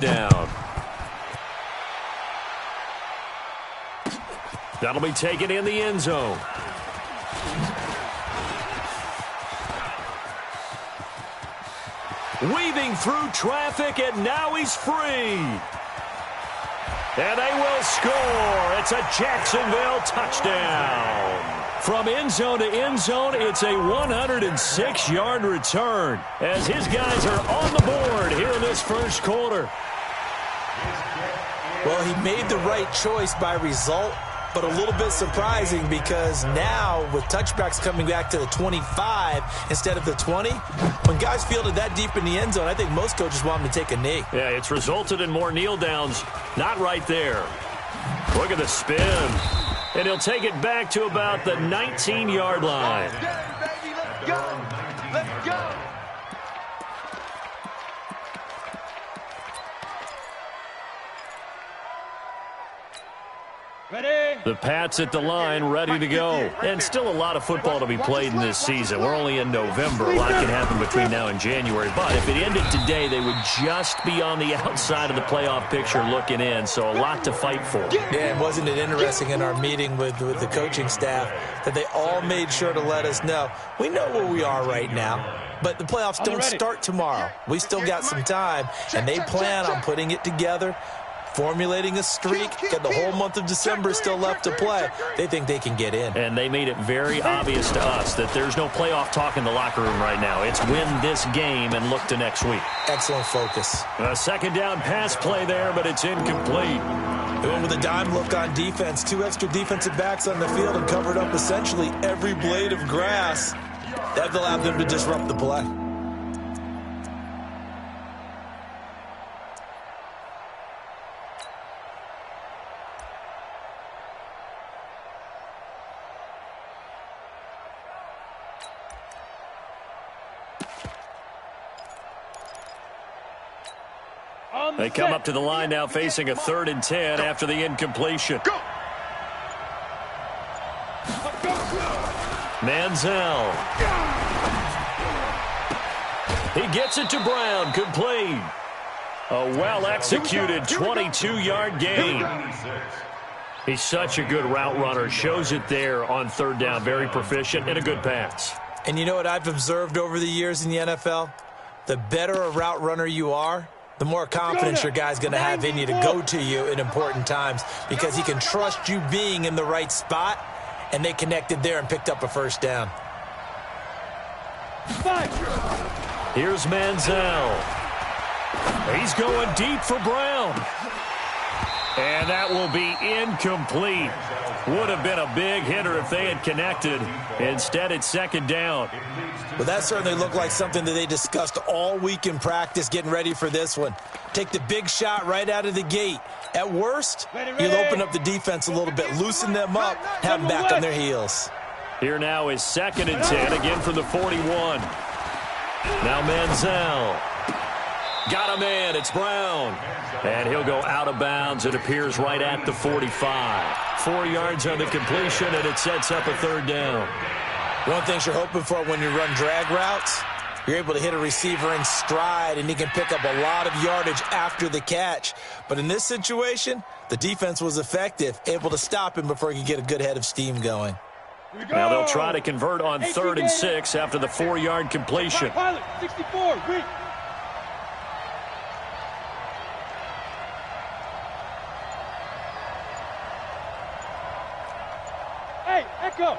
Down. That'll be taken in the end zone. Weaving through traffic, and now he's free. And they will score. It's a Jacksonville touchdown. From end zone to end zone, it's a 106-yard return as his guys are on the board here in this first quarter. Well, he made the right choice by result, but a little bit surprising because now with touchbacks coming back to the 25 instead of the 20, when guys fielded that deep in the end zone, I think most coaches want them to take a knee. Yeah, it's resulted in more kneel downs. Not right there. Look at the spin. And he'll take it back to about the 19-yard line. Let's go, baby. Let's go. Let's go. Ready? The Pats at the line, ready to go. And still a lot of football to be played in this season. We're only in November. A lot can happen between now and January. But if it ended today, they would just be on the outside of the playoff picture looking in. So a lot to fight for. Yeah, and wasn't it interesting in our meeting with the coaching staff that they all made sure to let us know, we know where we are right now, but the playoffs don't start tomorrow. We still got some time, and they plan on putting it together, formulating a streak, got the whole month of December still left to play. They think they can get in. And they made it very obvious to us that there's no playoff talk in the locker room right now. It's win this game and look to next week. Excellent focus. A second down pass play there, but it's incomplete. They went with a dime look on defense. 2 extra defensive backs on the field and covered up essentially every blade of grass. That allowed them to disrupt the play. They come up to the line now facing a 3rd and 10 after the incompletion. Manziel. He gets it to Brown, complete. A well-executed 22-yard gain. He's such a good route runner. Shows it there on 3rd down. Very proficient and a good pass. And you know what I've observed over the years in the NFL? The better a route runner you are, the more confidence your guy's going to have in you to go to you in important times because he can trust you being in the right spot, and they connected there and picked up a 1st down. Here's Manziel. He's going deep for Brown. And that will be incomplete. Would have been a big hitter if they had connected. Instead, it's 2nd down. Well, that certainly looked like something that they discussed all week in practice getting ready for this one. Take the big shot right out of the gate. At worst, you'll open up the defense a little bit, loosen them up, have them back on their heels. Here now is 2nd and 10, again from the 41. Now Manziel. Got a man, it's Brown. And he'll go out of bounds. It appears right at the 45. 4 yards on the completion, and it sets up a 3rd down. One of the things you're hoping for when you run drag routes, you're able to hit a receiver in stride, and he can pick up a lot of yardage after the catch. But in this situation, the defense was effective, able to stop him before he could get a good head of steam going. Now they'll try to convert on 3rd and 6 after the 4-yard completion. Pilot, 64, read. Hey, Echo.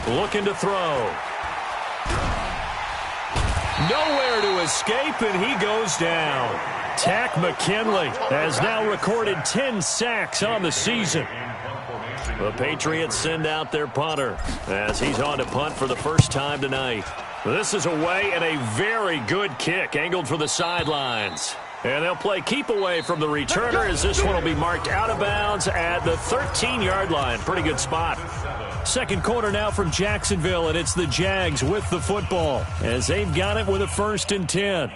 Looking to throw. Nowhere to escape, and he goes down. Tack McKinley has now recorded 10 sacks on the season. The Patriots send out their punter as he's on to punt for the first time tonight. This is away and a very good kick angled for the sidelines. And they'll play keep away from the returner as this one will be marked out of bounds at the 13-yard line. Pretty good spot. Second quarter now from Jacksonville, and it's the Jags with the football as they've got it with a 1st and 10.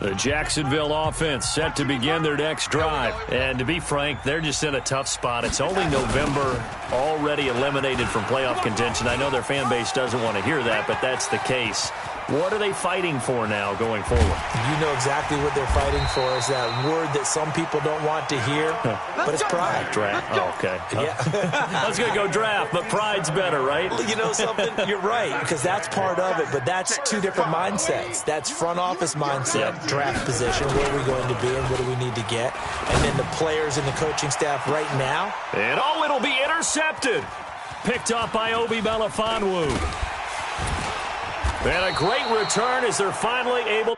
The Jacksonville offense set to begin their next drive. And to be frank, they're just in a tough spot. It's only November, already eliminated from playoff contention. I know their fan base doesn't want to hear that, but that's the case. What are they fighting for now going forward? You know exactly what they're fighting for is that word that some people don't want to hear, but it's pride. Draft. Oh, okay. Yeah. I was going to go draft, but pride's better, right? You know something? You're right, because that's part of it, but that's two different mindsets. That's front office mindset, draft position, where are we going to be and what do we need to get, and then the players and the coaching staff right now. And it'll be intercepted. Picked off by Obi Melifonwu. And a great return as they're finally able.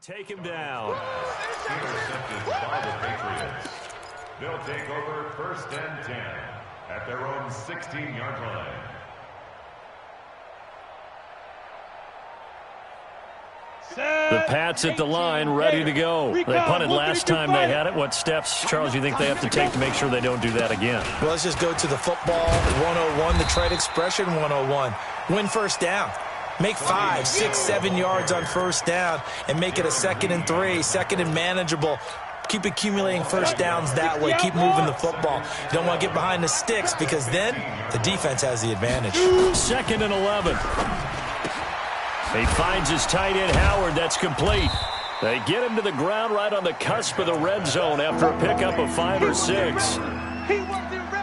Take him down. Intercepted by the Patriots. They'll take over 1st and 10 at their own 16-yard line. The Pats at the line, ready to go. They punted last time they had it. What steps, Charles, you think they have to take to make sure they don't do that again? Well, let's just go to the football 101, the trade expression 101. Win first down. Make 5, 6, 7 yards on first down and make it a 2nd and 3, 2nd and manageable. Keep accumulating first downs that way. Keep moving the football. You don't want to get behind the sticks because then the defense has the advantage. 2nd and 11. He finds his tight end, Howard. That's complete. They get him to the ground right on the cusp of the red zone after a pickup of 5 or 6.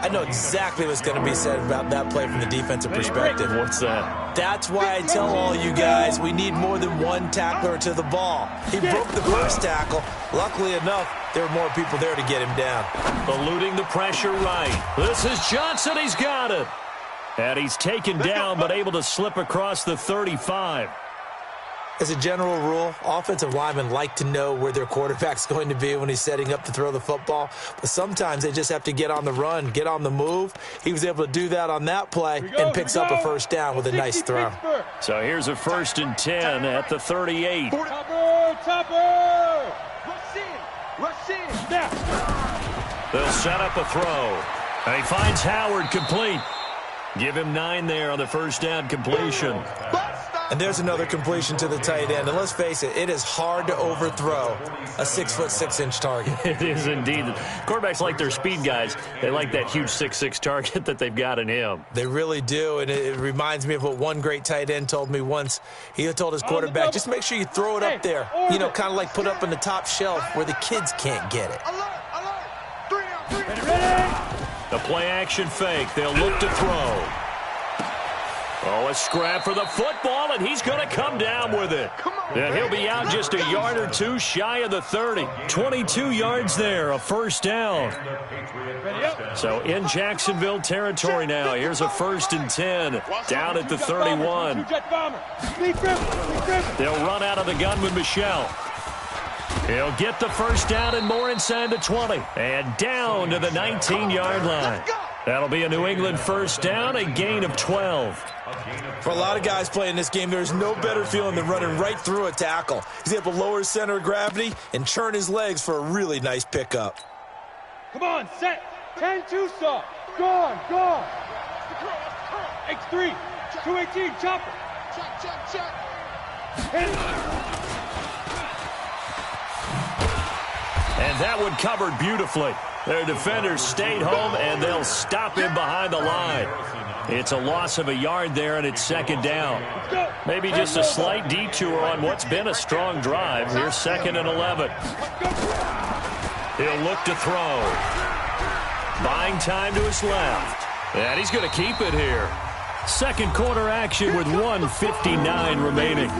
I know exactly what's going to be said about that play from the defensive perspective. What's that? That's why I tell all you guys we need more than one tackler to the ball. He broke the first tackle. Luckily enough, there were more people there to get him down. Eluding the pressure right. This is Johnson. He's got it. And he's taken down but able to slip across the 35. As a general rule, offensive linemen like to know where their quarterback's going to be when he's setting up to throw the football. But sometimes they just have to get on the run, get on the move. He was able to do that on that play and picks up a first down with a nice throw. So here's a 1st and 10 at the 38. Topper! Rush in! Now! They'll set up a throw. And he finds Howard complete. Give him 9 there on the first down completion. And there's another completion to the tight end. And let's face it, it is hard to overthrow a 6'6" target. It is indeed. Quarterbacks like their speed guys. They like that huge 6'6" target that they've got in him. They really do, and it reminds me of what one great tight end told me once. He told his quarterback, just make sure you throw it up there. You know, kind of like put up in the top shelf where the kids can't get it. The play-action fake. They'll look to throw. Oh, a scrap for the football, and he's going to come down with it. And he'll be out just a yard or two shy of the 30. 22 yards there, a first down. So in Jacksonville territory now. Here's a 1st and 10 down at the 31. They'll run out of the gun with Michel. He'll get the first down and more inside the 20. And down to the 19-yard line. That'll be a New England first down, a gain of 12. For a lot of guys playing this game, there's no better feeling than running right through a tackle. He's able to lower his center of gravity and churn his legs for a really nice pickup. Come on, set. 10-2 saw. Gone. X3. 218, chopper. Check. Hit it. And that one covered beautifully. Their defenders stayed home, and they'll stop him behind the line. It's a loss of a yard there, and it's 2nd down. Maybe just a slight detour on what's been a strong drive. Here's 2nd and 11. He'll look to throw. Buying time to his left. And he's going to keep it here. Second quarter action with 1:59 remaining.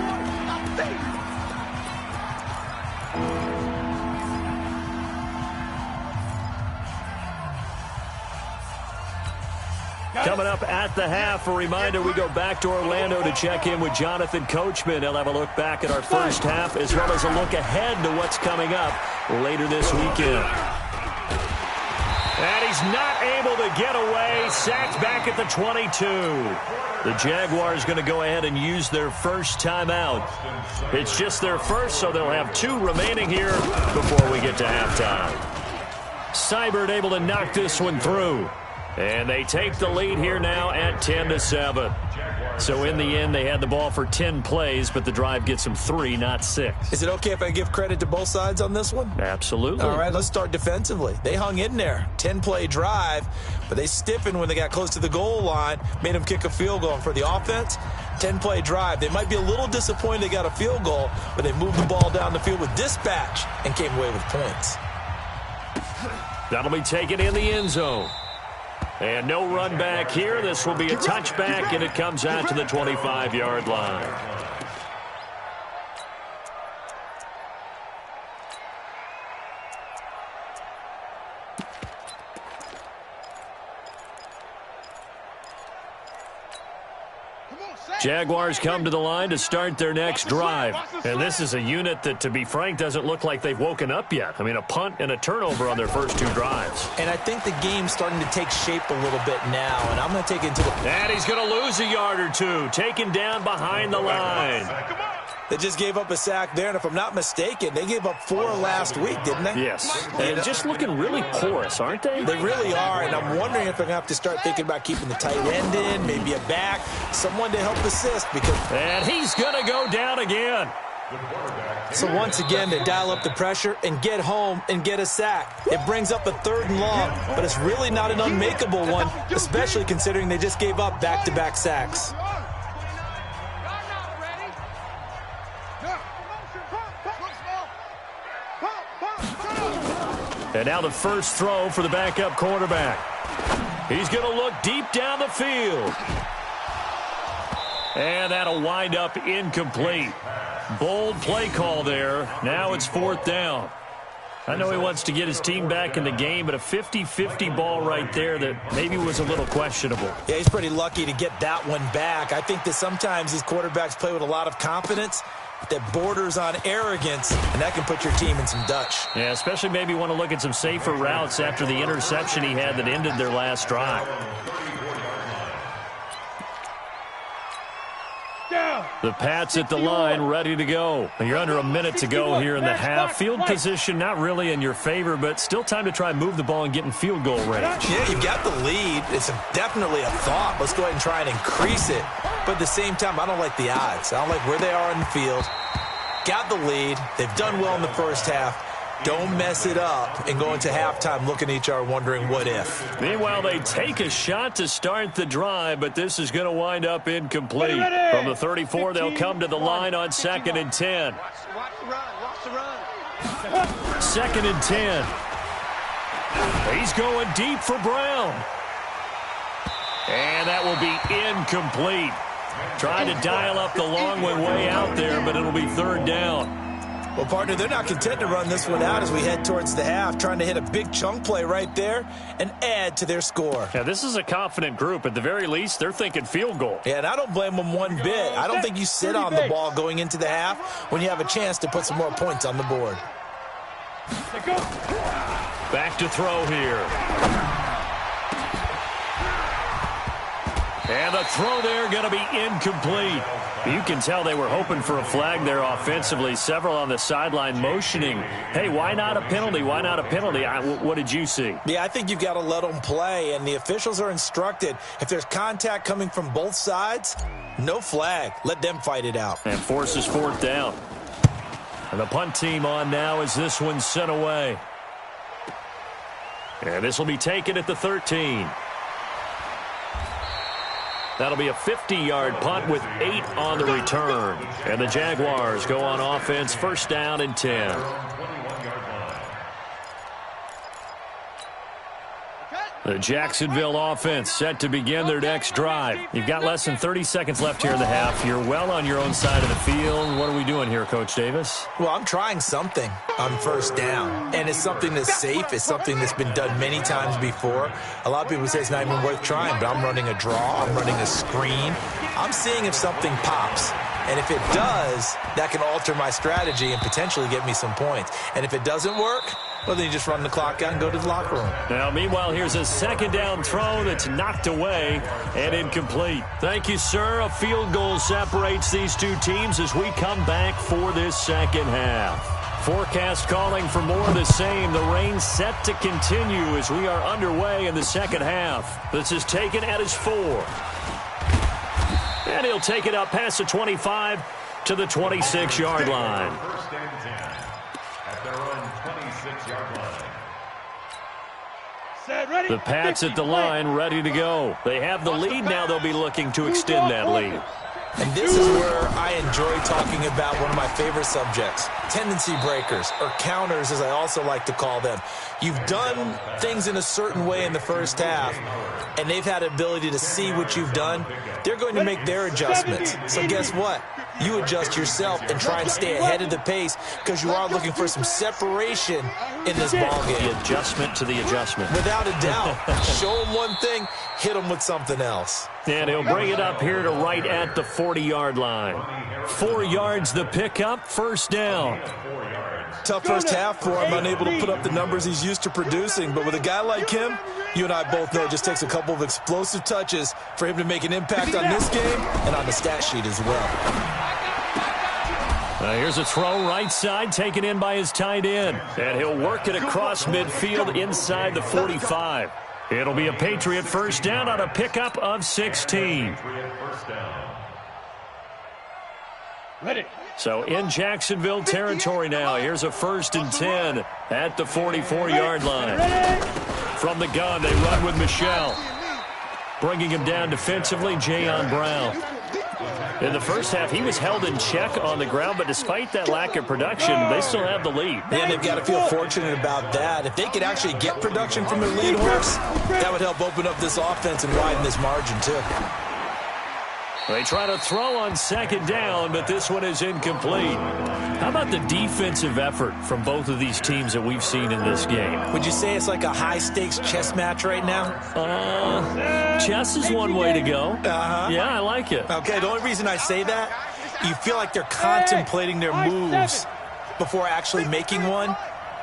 Coming up at the half, a reminder, we go back to Orlando to check in with Jonathan Coachman. He'll have a look back at our first half as well as a look ahead to what's coming up later this weekend. And he's not able to get away. Sacked back at the 22. The Jaguars going to go ahead and use their first timeout. It's just their first, so they'll have 2 remaining here before we get to halftime. Seibert able to knock this one through. And they take the lead here now at 10-7. So in the end, they had the ball for 10 plays, but the drive gets them 3, not 6. Is it okay if I give credit to both sides on this one? Absolutely. All right, let's start defensively. They hung in there. 10-play drive, but they stiffened when they got close to the goal line, made them kick a field goal. And for the offense, 10-play drive. They might be a little disappointed they got a field goal, but they moved the ball down the field with dispatch and came away with points. That'll be taken in the end zone. And no run back here. This will be a touchback, and it comes out to the 25-yard line. Jaguars come to the line to start their next drive. And this is a unit that, to be frank, doesn't look like they've woken up yet. I mean, a punt and a turnover on their first 2 drives. And I think the game's starting to take shape a little bit now, and I'm going to take it into the... And he's going to lose a yard or 2, taken down behind the line. They just gave up a sack there, and if I'm not mistaken, they gave up 4 last week, didn't they? Yes. And just looking really porous, aren't they? They really are, and I'm wondering if they're going to have to start thinking about keeping the tight end in, maybe a back, someone to help assist. And he's going to go down again. So once again, they dial up the pressure and get home and get a sack. It brings up a 3rd and long, but it's really not an unmakeable one, especially considering they just gave up back-to-back sacks. And now the first throw for the backup quarterback. He's going to look deep down the field. And that'll wind up incomplete. Bold play call there. Now it's 4th down. I know he wants to get his team back in the game, but a 50-50 ball right there that maybe was a little questionable. Yeah, he's pretty lucky to get that one back. I think that sometimes these quarterbacks play with a lot of confidence that borders on arrogance, and that can put your team in some Dutch. Yeah, especially maybe want to look at some safer routes after the interception he had that ended their last drive. The Pats at the line, ready to go. You're under a minute to go here in the half. Field position not really in your favor, but still time to try and move the ball and get in field goal range. Yeah, you've got the lead. It's definitely a thought. Let's go ahead and try and increase it. But at the same time, I don't like the odds. I don't like where they are on the field. Got the lead. They've done well in the first half. Don't mess it up and go into halftime looking at each other wondering what if. Meanwhile, they take a shot to start the drive, but this is going to wind up incomplete. From the 34, they'll come to the line on 2nd and 10. Watch the run. Watch the run. 2nd and 10. He's going deep for Brown. And that will be incomplete. Trying to dial up the long way out there, but it'll be 3rd down. Well, partner, they're not content to run this one out as we head towards the half, trying to hit a big chunk play right there and add to their score. Yeah, this is a confident group. At the very least, they're thinking field goal. Yeah, and I don't blame them one bit. I don't think you sit on the ball going into the half when you have a chance to put some more points on the board. Back to throw here. And the throw there going to be incomplete. You can tell they were hoping for a flag there offensively. Several on the sideline motioning, hey, why not a penalty? Why not a penalty? What did you see? Yeah, I think you've got to let them play, and the officials are instructed. If there's contact coming from both sides, no flag. Let them fight it out. And forces 4th down. And the punt team on now as this one's sent away. And this will be taken at the 13. That'll be a 50-yard punt with 8 on the return. And the Jaguars go on offense, 1st down and 10. The Jacksonville offense set to begin their next drive. You've got less than 30 seconds left here in the half. You're well on your own side of the field. What are we doing here, Coach Davis? Well, I'm trying something on 1st down, and it's something that's safe. It's something that's been done many times before. A lot of people say it's not even worth trying, but I'm running a draw. I'm running a screen. I'm seeing if something pops. And if it does, that can alter my strategy and potentially get me some points. And if it doesn't work, Well, then you just run the clock out and go to the locker room. Now, meanwhile, here's a second down throw that's knocked away and incomplete. Thank you, sir. A field goal separates these two teams as we come back for this second half. Forecast calling for more of the same. The rain set to continue as we are underway in the second half. This is taken at his 4. And he'll take it up past the 25 to the 26-yard line. First and 10 at their own 26-yard line. Set, ready. The Pats at the line, ready to go. They have the lead now. They'll be looking to extend that lead. And this is where I enjoy talking about one of my favorite subjects, tendency breakers, or counters as I also like to call them. You've done things in a certain way in the first half, and they've had the ability to see what you've done. They're going to make their adjustments. So guess what? You adjust yourself and try and stay ahead of the pace because you are looking for some separation in this ballgame. The adjustment to the adjustment. Without a doubt. Show them one thing, hit them with something else. And he'll bring it up here to right at the 40-yard line. 4 yards the pickup, first down. Tough first half for him, unable to put up the numbers he's used to producing. But with a guy like him, you and I both know it just takes a couple of explosive touches for him to make an impact on this game and on the stat sheet as well. Here's a throw right side, taken in by his tight end. And he'll work it across midfield inside the 45. It'll be a Patriot first down on a pickup of 16. Ready. So in Jacksonville territory now. Here's a 1st and 10 at the 44-yard line. From the gun, they run with Michelle. Bringing him down defensively, Jayon Brown. In the first half, he was held in check on the ground, but despite that lack of production, they still have the lead. And they've got to feel fortunate about that. If they could actually get production from their lead horse, that would help open up this offense and widen this margin, too. They try to throw on second down, but this one is incomplete. How about the defensive effort from both of these teams that we've seen in this game? Would you say it's like a high-stakes chess match right now? Chess is one way to go. Yeah, I like it. Okay, the only reason I say that, you feel like they're contemplating their moves before actually making one,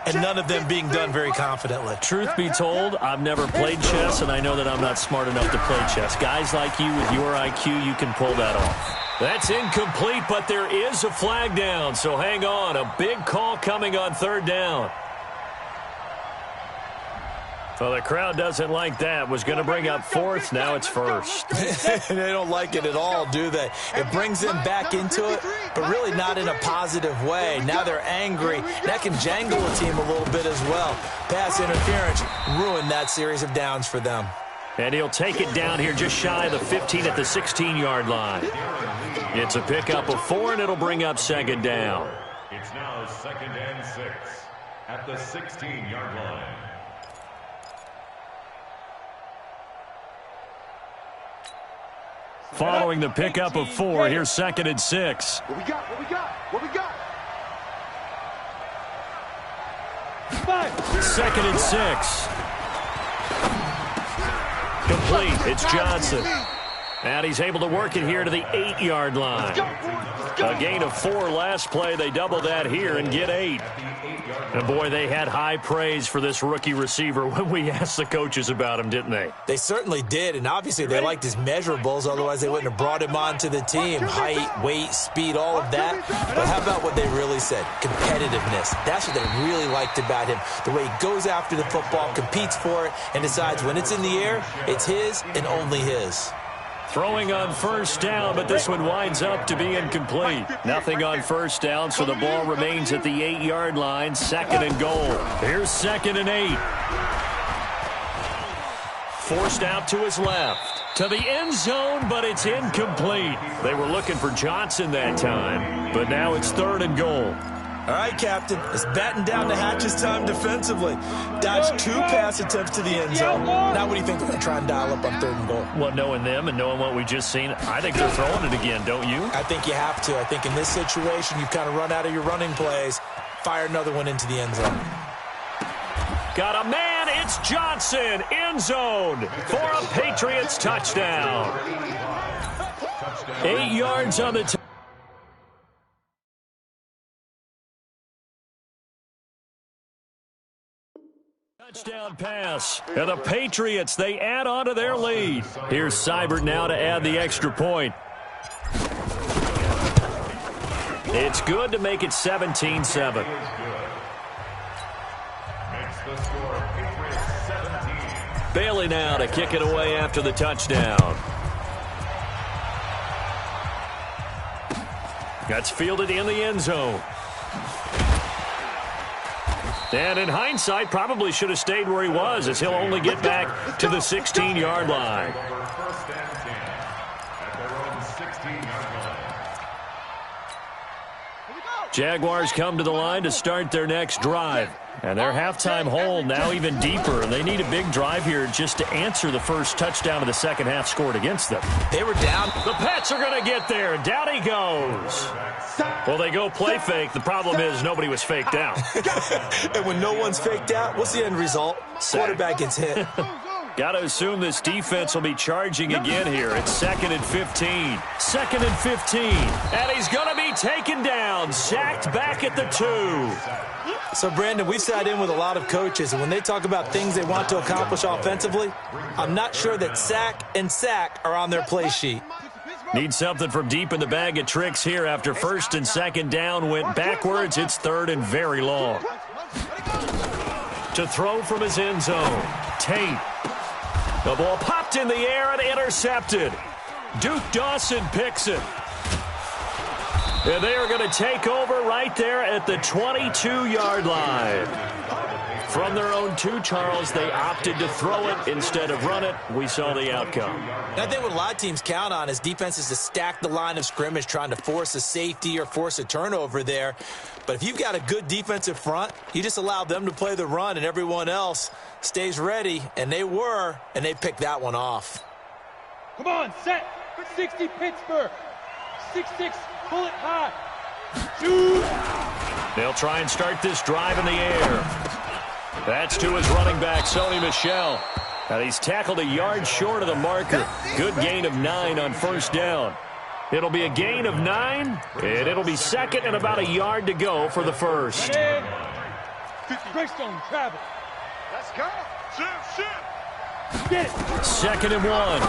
and none of them being done very confidently. Truth be told, I've never played chess, and I know that I'm not smart enough to play chess. Guys like you with your IQ, you can pull that off. That's incomplete, but there is a flag down, so hang on. A big call coming on third down. Well, the crowd doesn't like that. Was going to bring up 4th. Now it's 1st. They don't like it at all, do they? It brings them back into it, but really not in a positive way. Now they're angry. That can jangle a team a little bit as well. Pass interference ruined that series of downs for them. And he'll take it down here just shy of the 15 at the 16-yard line. It's a pickup of 4, and it'll bring up second down. It's now 2nd and 6 at the 16-yard line. Following the pickup of 4, here's 2nd and 6. What we got? What we got? What we got? 2nd and 6. Complete. It's Johnson. And he's able to work it here to the 8-yard line. A gain of 4 last play. They double that here and get 8. And, boy, they had high praise for this rookie receiver when we asked the coaches about him, didn't they? They certainly did, and obviously they liked his measurables. Otherwise, they wouldn't have brought him onto the team. Height, weight, speed, all of that. But how about what they really said? Competitiveness. That's what they really liked about him. The way he goes after the football, competes for it, and decides when it's in the air, it's his and only his. Throwing on first down, but this one winds up to be incomplete. Nothing on first down, so the ball remains at the 8-yard line. 2nd and goal. Here's 2nd and 8. Forced out to his left. To the end zone, but it's incomplete. They were looking for Johnson that time, but now it's 3rd and goal. All right, Captain. It's batten down the hatches time defensively. Dodged 2 pass attempts to the end zone. Now what do you think they're going to try and dial up on 3rd and goal? Well, knowing them and knowing what we just seen, I think they're throwing it again, don't you? I think you have to. I think in this situation, you've kind of run out of your running plays. Fire another one into the end zone. Got a man. It's Johnson. End zone for a Patriots touchdown. 8 yards on the Touchdown pass. And the Patriots, they add on to their lead. Here's Seibert now to add the extra point. It's good to make it 17-7. Bailey now to kick it away after the touchdown. That's fielded in the end zone. And in hindsight, probably should have stayed where he was, as he'll only get back to the 16-yard line. Jaguars come to the line to start their next drive. And their halftime hole now even deeper. And they need a big drive here just to answer the first touchdown of the second half scored against them. They were down. The Pats are going to get there. Down he goes. Well, they go play fake. The problem is nobody was faked out. And when no one's faked out, what's the end result? Quarterback gets hit. Got to assume this defense will be charging again here. It's 2nd and 15. 2nd and 15. And he's going to be taken down. Sacked back at the 2. So, Brandon, we've sat in with a lot of coaches, and when they talk about things they want to accomplish offensively, I'm not sure that sack and sack are on their play sheet. Need something from deep in the bag of tricks here after 1st and 2nd down went backwards. It's 3rd and very long. To throw from his end zone, Tate. The ball popped in the air and intercepted. Duke Dawson picks it. And they are going to take over right there at the 22-yard line. From their own 2, Charles, they opted to throw it instead of run it. We saw the outcome. I think what a lot of teams count on is defenses to stack the line of scrimmage, trying to force a safety or force a turnover there. But if you've got a good defensive front, you just allow them to play the run and everyone else stays ready. And they were, and they picked that one off. Come on, set. 60 Pittsburgh. 6-6. Pull it high. Shoot. They'll try and start this drive in the air. That's to his running back, Sony Michel. And he's tackled a yard short of the marker. Good gain of 9 on 1st down. It'll be a gain of 9, and it'll be 2nd and about a yard to go for the 1st. Greystone travel. Let's go. Get it. 2nd and 1.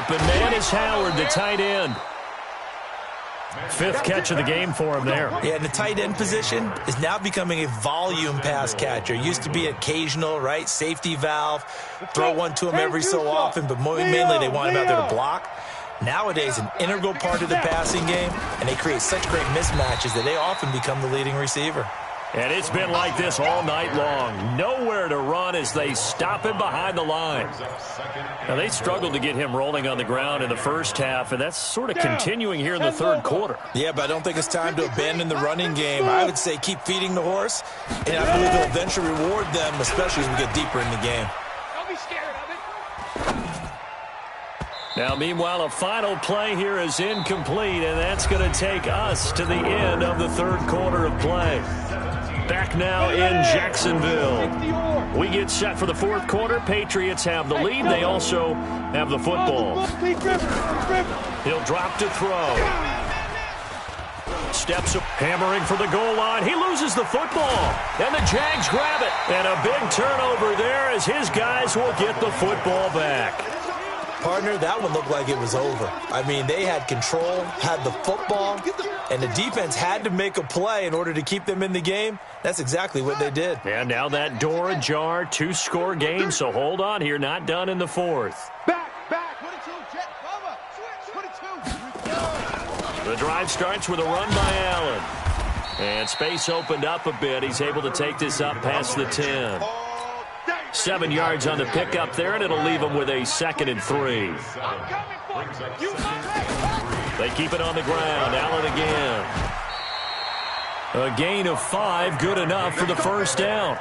Open man is Howard, the tight end. 5th catch of the game for him there. Yeah, and the tight end position is now becoming a volume pass catcher. Used to be occasional, right? Safety valve. Throw one to him every so often, but mainly they want him out there to block. Nowadays, an integral part of the passing game, and they create such great mismatches that they often become the leading receiver. And it's been like this all night long. Nowhere to run as they stop him behind the line. Now, they struggled to get him rolling on the ground in the first half, and that's sort of continuing here in the 3rd quarter. Yeah, but I don't think it's time to abandon the running game. I would say keep feeding the horse, and I believe it'll eventually reward them, especially as we get deeper in the game. Don't be scared of it. Now, meanwhile, a final play here is incomplete, and that's going to take us to the end of the 3rd quarter of play. Back now in Jacksonville. We get set for the 4th quarter. Patriots have the lead. They also have the football. He'll drop to throw. Steps up, hammering for the goal line. He loses the football. And the Jags grab it. And a big turnover there as his guys will get the football back. Partner, that one looked like it was over. I mean, they had control, had the football, and the defense had to make a play in order to keep them in the game. That's exactly what they did. And now that door ajar, 2-score game, so hold on here, not done in the 4th. Back. 22, jet cover. Switch. 22. The drive starts with a run by Allen. And space opened up a bit. He's able to take this up past the 10. 7 yards on the pickup there, and it'll leave him with a 2nd and 3. They keep it on the ground. Allen again. A gain of 5, good enough for the 1st down.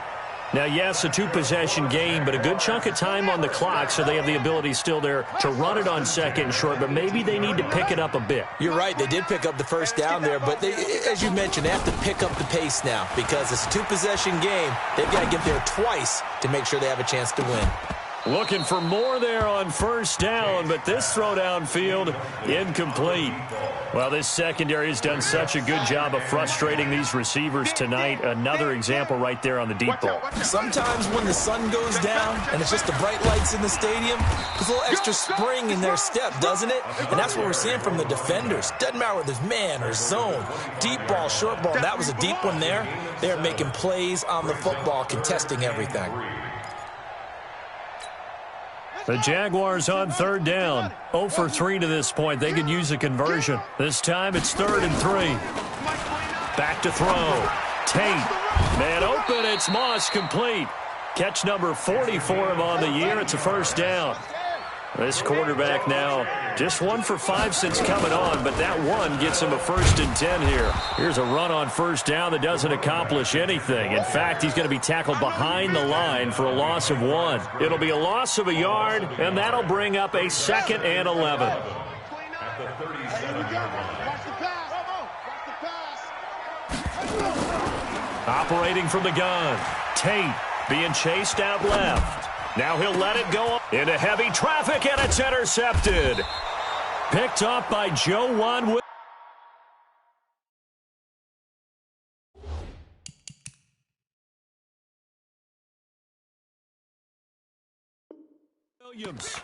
Now, yes, a 2-possession game, but a good chunk of time on the clock, so they have the ability still there to run it on 2nd and short, but maybe they need to pick it up a bit. You're right. They did pick up the 1st down there, but they, as you mentioned, they have to pick up the pace now because it's a 2-possession game. They've got to get there twice to make sure they have a chance to win. Looking for more there on first down, but this throw downfield, incomplete. Well, this secondary has done such a good job of frustrating these receivers tonight. Another example right there on the deep ball. Sometimes when the sun goes down and it's just the bright lights in the stadium, there's a little extra spring in their step, doesn't it? And that's what we're seeing from the defenders. Doesn't matter whether there's man or zone, deep ball, short ball. That was a deep one there. They're making plays on the football, contesting everything. The Jaguars on third down. 0 for 3 to this point. They could use a conversion. This time it's 3rd and 3. Back to throw. Tate. Man open. It's Moss complete. Catch number 40 for him on the year. It's a first down. This quarterback now just 1 for 5 since coming on, but that one gets him a 1st and 10 here. Here's a run on first down that doesn't accomplish anything. In fact, he's going to be tackled behind the line for a loss of 1. It'll be a loss of a yard, and that'll bring up a 2nd and 11. Watch the pass. Operating from the gun. Tate being chased out left. Now he'll let it go into heavy traffic, and it's intercepted. Picked off by Joe Wan. Williams.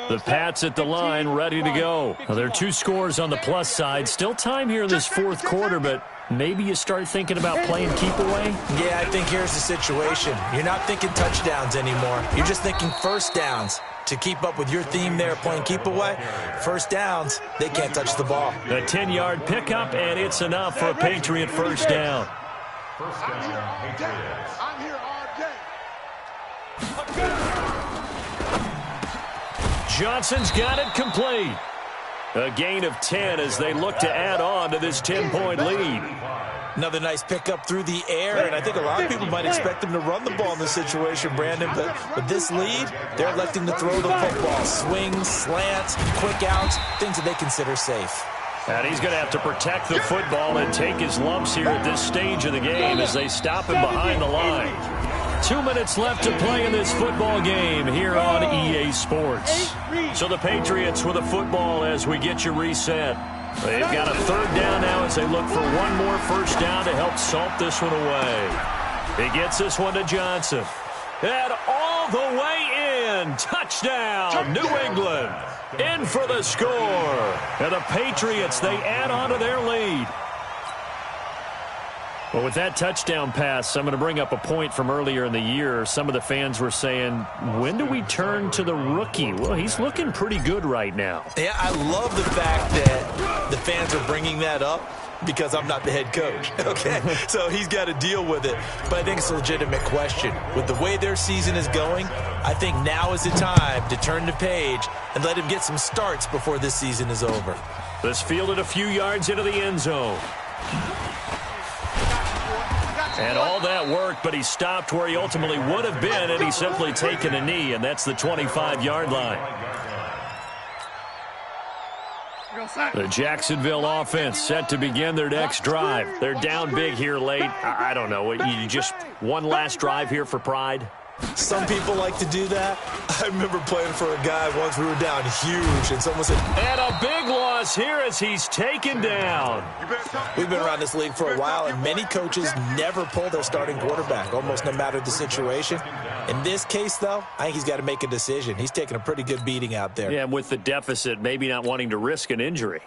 The Pats at the line, ready to go. Now, there are 2 scores on the plus side. Still time here in this 4th quarter, but maybe you start thinking about playing keep away? Yeah, I think here's the situation. You're not thinking touchdowns anymore. You're just thinking first downs. To keep up with your theme there, playing keep away, first downs, they can't touch the ball. A 10-yard pickup, and it's enough for a Patriot first down. First down, Patriots. I'm here all day. Johnson's got it complete. A gain of 10 as they look to add on to this 10-point lead. Another nice pickup through the air, and I think a lot of people might expect them to run the ball in this situation, Brandon, but with this lead, they're electing to throw the football. Swings, slants, quick outs, things that they consider safe. And he's going to have to protect the football and take his lumps here at this stage of the game as they stop him behind the line. 2 minutes left to play in this football game here on EA Sports. So the Patriots with a football as we get you reset. They've got a 3rd down now as they look for one more first down to help salt this one away. He gets this one to Johnson. And all the way in. Touchdown, New England. In for the score. And the Patriots, they add on to their lead. Well, with that touchdown pass, I'm going to bring up a point from earlier in the year. Some of the fans were saying, when do we turn to the rookie? Well, he's looking pretty good right now. Yeah, I love the fact that the fans are bringing that up because I'm not the head coach, okay? So he's got to deal with it. But I think it's a legitimate question. With the way their season is going, I think now is the time to turn the page and let him get some starts before this season is over. This fielded a few yards into the end zone. And all that worked, but he stopped where he ultimately would have been, and he's simply taken a knee, and that's the 25-yard line. The Jacksonville offense set to begin their next drive. They're down big here late. I don't know. You just one last drive here for pride? Some people like to do that. I remember playing for a guy once we were down huge, and someone said, and a big loss here as he's taken down. We've been around this league for a while, and many coaches never pull their starting quarterback, almost no matter the situation. In this case, though, I think he's got to make a decision. He's taking a pretty good beating out there. Yeah, and with the deficit, maybe not wanting to risk an injury.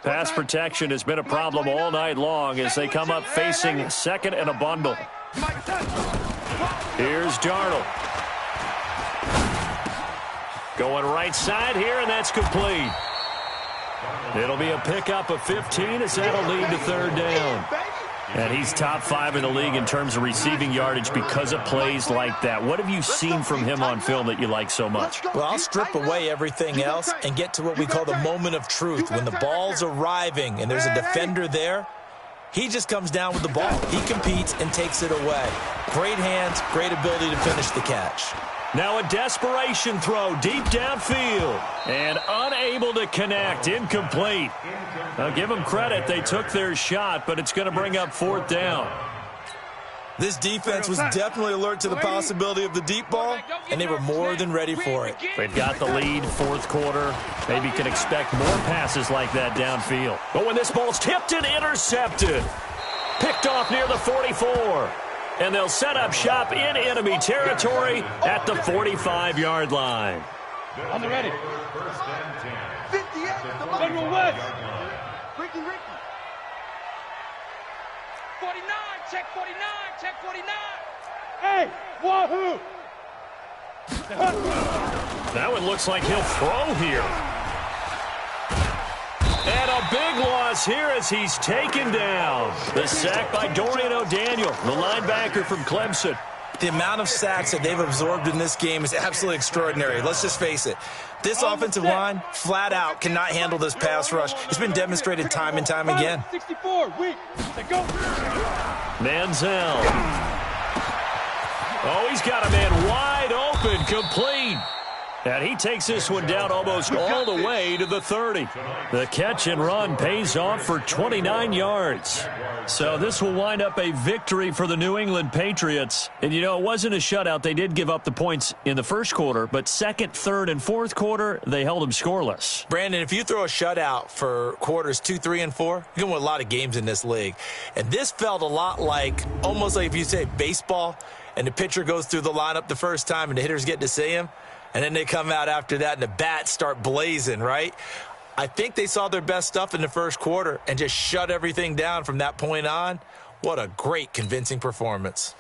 Pass protection has been a problem all night long as they come up facing 2nd and a bundle. Here's Darnold. Going right side here, and that's complete. It'll be a pickup of 15 as that'll lead to 3rd down. And he's top 5 in the league in terms of receiving yardage because of plays like that. What have you seen from him on film that you like so much? Well, I'll strip away everything else and get to what we call the moment of truth. When the ball's arriving and there's a defender there, he just comes down with the ball. He competes and takes it away. Great hands, great ability to finish the catch. Now a desperation throw deep downfield. And unable to connect. Incomplete. Now give them credit. They took their shot, but it's going to bring up 4th down. This defense was definitely alert to the possibility of the deep ball, and they were more than ready for it. They've got the lead, 4th quarter. Maybe can expect more passes like that downfield. But when this ball's tipped and intercepted, picked off near the 44. And they'll set up shop in enemy territory at the 45-yard line. On the ready. First and 10. 58. Federal West. Ricky. 49. Check 49. Check 49. Hey, wahoo! That one looks like he'll throw here. And a big loss here as he's taken down. The sack by Dorian O'Daniel, the linebacker from Clemson. The amount of sacks that they've absorbed in this game is absolutely extraordinary. Let's just face it. This offensive line, flat out, cannot handle this pass rush. It's been demonstrated time and time again. 64, weak. Go. Manziel. Oh, he's got a man wide open, complete. And he takes this one down almost all the way to the 30. The catch and run pays off for 29 yards. So this will wind up a victory for the New England Patriots. And, you know, it wasn't a shutout. They did give up the points in the first quarter, but second, third, and fourth quarter, they held them scoreless. Brandon, if you throw a shutout for quarters 2, 3, and 4, you're going to win a lot of games in this league. And this felt a lot like, almost like if you say baseball, and the pitcher goes through the lineup the first time and the hitters get to see him, and then they come out after that and the bats start blazing, right? I think they saw their best stuff in the first quarter and just shut everything down from that point on. What a great, convincing performance.